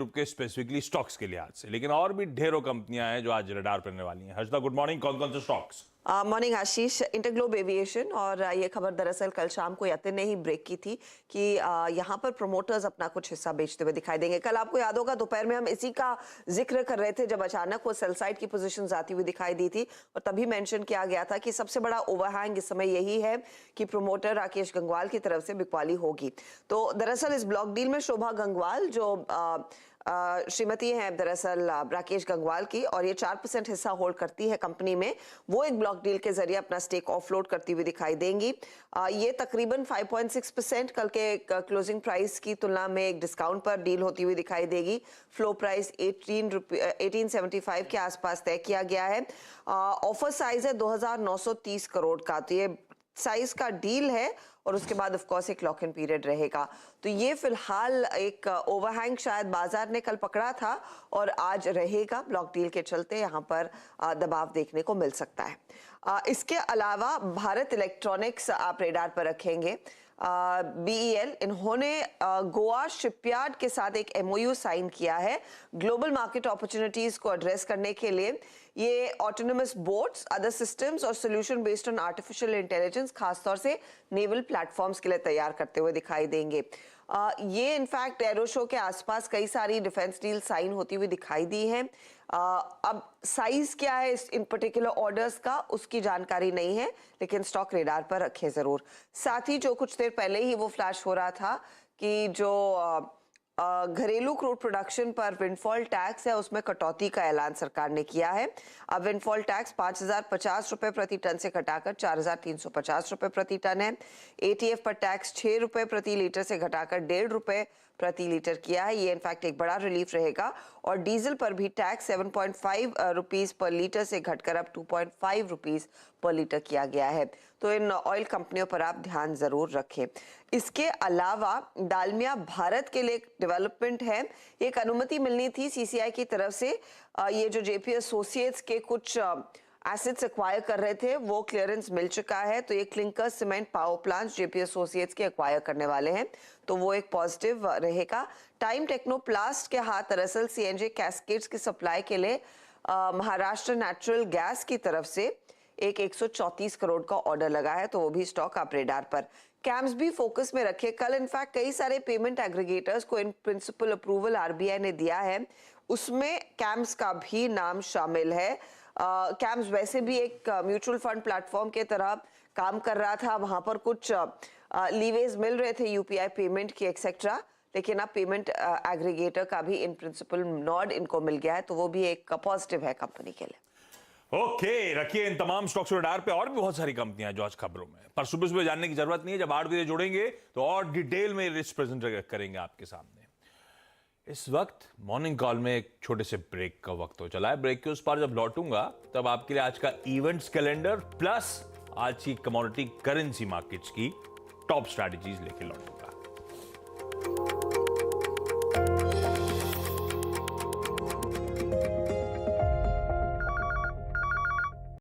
Group के specifically stocks के लिहाज से, लेकिन और भी ढेरों कंपनियां हैं जो आज रडार पर रहने वाली हैं। Harshada, good morning. कौन कौन से स्टॉक्स? मॉर्निंग आशीष। इंटरग्लोब एविएशन, और ये खबर दरअसल कल शाम को यतिन ने ही ब्रेक की थी कि यहाँ पर प्रोमोटर्स अपना कुछ हिस्सा बेचते हुए दिखाई देंगे। कल आपको याद होगा दोपहर में हम इसी का जिक्र कर रहे थे जब अचानक वो सेल साइड की पोजीशंस आती हुई दिखाई दी थी, और तभी मेंशन किया गया था कि सबसे बड़ा ओवरहैंग इस समय यही है कि प्रोमोटर राकेश गंगवाल की तरफ से बिकवाली होगी। तो दरअसल इस ब्लॉक डील में शोभा गंगवाल जो श्रीमती हैं दरअसल राकेश गंगवाल की, और ये 4% हिस्सा होल्ड करती है कंपनी में, वो एक ब्लॉक डील के जरिए अपना स्टेक ऑफलोड करती हुई दिखाई देंगी। ये तकरीबन 5.6% कल के क्लोजिंग प्राइस की तुलना में एक डिस्काउंट पर डील होती हुई दिखाई देगी। फ्लो प्राइस 1875 के आसपास तय किया गया है। ऑफर साइज है 2930 करोड़ का, तो ये साइज का डील है, और उसके बाद ऑफ कोर्स एक लॉक इन पीरियड रहेगा। तो ये फिलहाल एक ओवरहैंग शायद बाजार ने कल पकड़ा था और आज रहेगा। ब्लॉक डील के चलते यहाँ पर दबाव देखने को मिल सकता है। इसके अलावा भारत इलेक्ट्रॉनिक्स आप रेडार पर रखेंगे। BEL, इन्होंने गोवा शिपयार्ड के साथ एक MOU साइन किया है ग्लोबल मार्केट अपॉर्चुनिटीज को एड्रेस करने के लिए। ये ऑटोनोमस बोट्स, अदर सिस्टम्स और solution based on artificial intelligence खासतौर से नेवल प्लेटफॉर्म्स के लिए तैयार करते हुए दिखाई देंगे। ये इनफैक्ट एरो शो के आसपास कई सारी डिफेंस डील साइन होती हुई दिखाई दी है। अब साइज क्या है इन पर्टिकुलर ऑर्डर्स का, उसकी जानकारी नहीं है, लेकिन स्टॉक रेडार पर रखे जरूर। साथ ही जो कुछ देर पहले ही वो फ्लैश हो रहा था कि जो घरेलू क्रूड प्रोडक्शन पर विंडफॉल टैक्स है, उसमें कटौती का ऐलान सरकार ने किया है। अब विंडफॉल टैक्स 5050 रुपए प्रति टन से घटाकर 4350 रुपए प्रति टन है। ATF पर टैक्स 6 रुपए प्रति लीटर से घटाकर 1.5 रुपए प्रति लीटर किया है। ये इनफैक्ट एक बड़ा रिलीफ रहेगा। और डीजल पर भी टैक्स 7.5 रुपीस पर लीटर से घटकर अब 2.5 रुपीस पर लीटर किया गया है। तो इन ऑयल कंपनियों पर आप ध्यान जरूर रखें। इसके अलावा डालमिया भारत के लिए एक डेवलपमेंट है। एक अनुमति मिलनी थी CCI की तरफ से, ये जो JP एसोसिएट्स के कुछ एसेट्स एक्वायर कर रहे थे, वो क्लियरेंस मिल चुका है। तो ये clinker cement power plants JP associates के एक्वायर करने वाले हैं, तो वो एक पॉजिटिव रहेगा। टाइम टेक्नोप्लास्ट के हाथ दरअसल CNG कैस्केड्स की सप्लाई के लिए महाराष्ट्र नेचुरल गैस की तरफ से एक 134 करोड़ का ऑर्डर लगा है, तो वो भी स्टॉक आप रेडार पर। कैम्स भी फोकस में रखे। कल इनफैक्ट कई सारे पेमेंट एग्रीगेटर्स को इन प्रिंसिपल अप्रूवल RBI ने दिया है, उसमें कैम्स का भी नाम शामिल है। कैम्स वैसे भी एक म्यूचुअल फंड प्लेटफॉर्म के तरह काम कर रहा था, वहां पर कुछ लीवेज मिल रहे थे UPI पेमेंट की एक्सेट्रा, लेकिन अब पेमेंट एग्रीगेटर का भी इन प्रिंसिपल नॉड इनको मिल गया है, तो वो भी एक पॉजिटिव है कंपनी के लिए। ओके, रखिए इन तमाम स्टॉक्स रडार पे। और भी बहुत सारी कंपनियां जो आज खबरों में, पर सुबह सुबह जानने की जरूरत नहीं है। जब 8 बजे जुड़ेंगे तो और डिटेल में लिस्ट प्रेजेंट करेंगे आपके सामने। इस वक्त मॉर्निंग कॉल में एक छोटे से ब्रेक का वक्त हो चला है। ब्रेक के उस पार जब लौटूंगा तब आपके लिए आज का इवेंट्स कैलेंडर प्लस आज की कमोडिटी करेंसी मार्केट्स की टॉप स्ट्रैटेजीज लेके लौटूंगा।